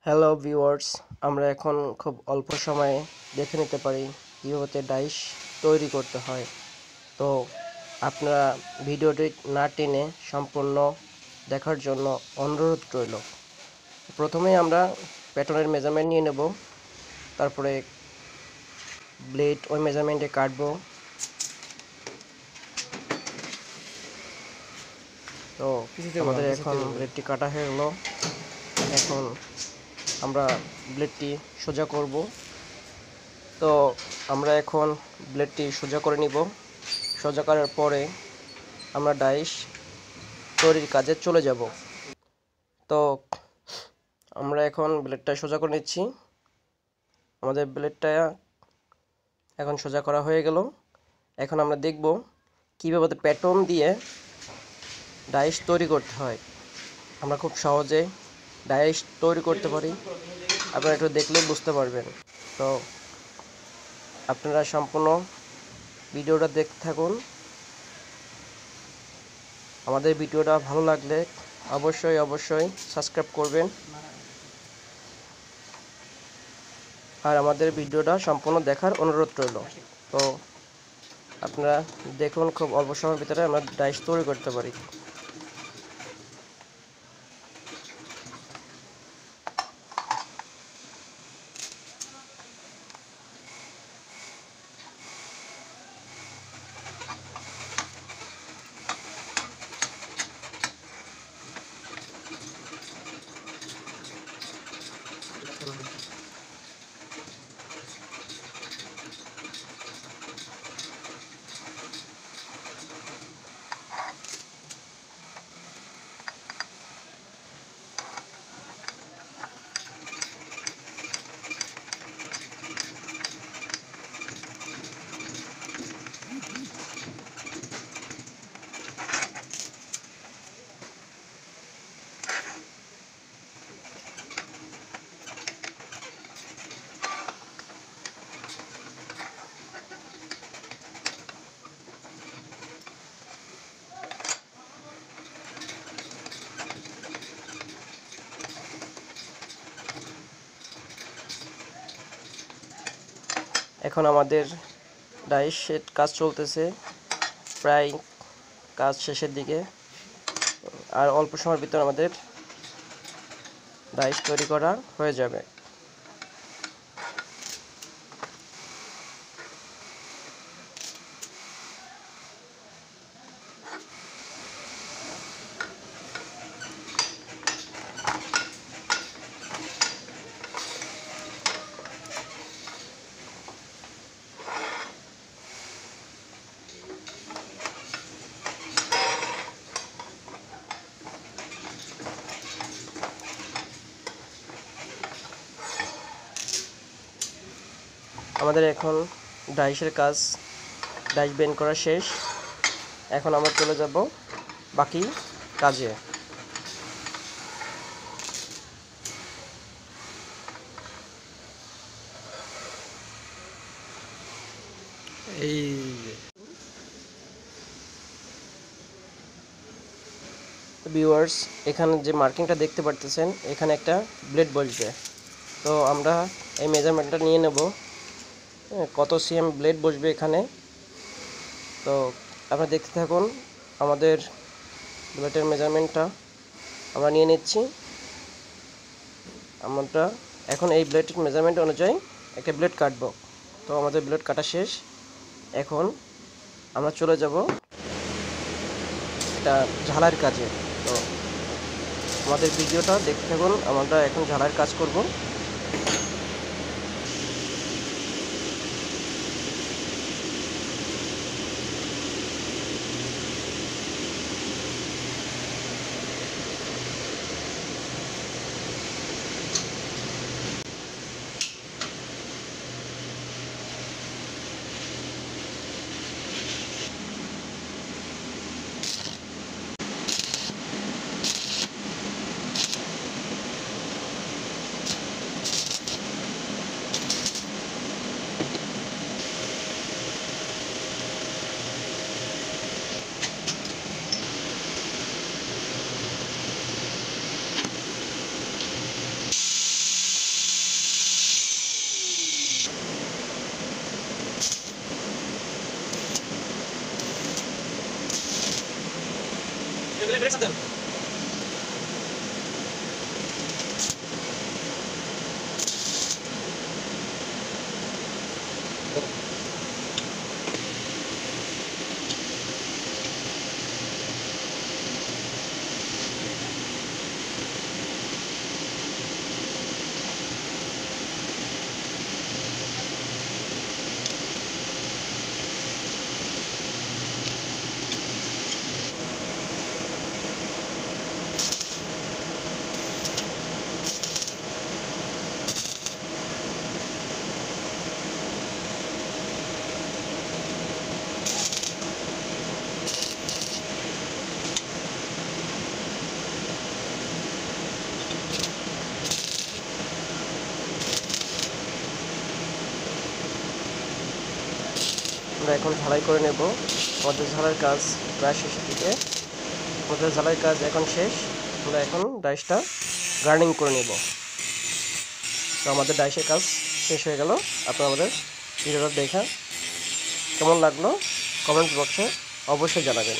Hello viewers, আমরা এখন খুব অল্প সময়ে দেখে নিতে পারি কীভাবে ডাইস তৈরি করতে হয়। তো আপনারা ভিডিওটি না টেনে সম্পূর্ণ দেখার জন্য অনুরোধ রইল। প্রথমেই আমরা প্যাটার্নের মেজারমেন্ট নিয়ে নেব, তারপরে ব্লেড ওই মেজারমেন্টে কাটবো। তো আমাদের এখন ব্লেডটি কাটা হয়ে গেল। এখন আমরা ব্লেডটি সোজা করব। তো আমরা এখন ব্লেডটি সোজা করে নিব। সোজা করার পরে আমরা ডাইস তৈরির কাজে চলে যাব। তো আমরা এখন ব্লেডটা সোজা করে নিচ্ছি। আমাদের ব্লেডটা এখন সোজা করা হয়ে গেল। এখন আমরা দেখব কীভাবে প্যাটার্ন দিয়ে ডাইস তৈরি করতে হয়। আমরা খুব সহজে ডাইস তৈরি করতে পারি, আপনারা একটু দেখলে বুঝতে পারবেন। তো আপনারা সম্পূর্ণ ভিডিওটা দেখতে থাকুন। আমাদের ভিডিওটা ভালো লাগলে অবশ্যই সাবস্ক্রাইব করবেন, আর আমাদের ভিডিওটা সম্পূর্ণ দেখার অনুরোধ রইল। তো আপনারা দেখুন, খুব অল্প সময়ের ভিতরে আমরা ডাইস তৈরি করতে পারি। এখন আমাদের ডাইসের কাজ চলতেছে, প্রায় কাজ শেষের দিকে। আর অল্প সময়ের ভিতর আমাদের ডাইস তৈরি করা হয়ে যাবে। আমাদের এখন ডাইসের কাজ, ডাইস বেন্ড করা শেষ। এখন আমরা চলে যাব বাকি কাজে। এই ভিউয়ার্স, এখানে যে মার্কিংটা দেখতে পারতেছেন, এখানে একটা ব্লেড বসবে। তো আমরা এই মেজারমেন্টটা নিয়ে নেব, কত সিএম ব্লেড বসবে এখানে। তো আপনারা দেখতে থাকুন। আমাদের ব্লেডের মেজারমেন্টটা আমরা নিয়ে নিচ্ছি। আমরা এখন এই ব্লেডের মেজারমেন্ট অনুযায়ী একটা ব্লেড কাটব। তো আমাদের ব্লেড কাটা শেষ। এখন আমরা চলে যাব এটা ঝালাইয়ের কাজে। তো আমাদের ভিডিওটা দেখতে থাকুন, আমরা এখন ঝালাইয়ের কাজ করব। আমরা এখন ঝালাই করে নেব। আমাদের ঝালাইয়ের কাজ প্রায় শেষের দিকে। আমাদের ঝালাইয়ের কাজ এখন শেষ। আমরা এখন ডাইসটা গার্নিং করে নেব। তো আমাদের ডাইসের কাজ শেষ হয়ে গেল। আপনারা আমাদের ভিডিওটা দেখা কেমন লাগলো কমেন্ট বক্সে অবশ্যই জানাবেন।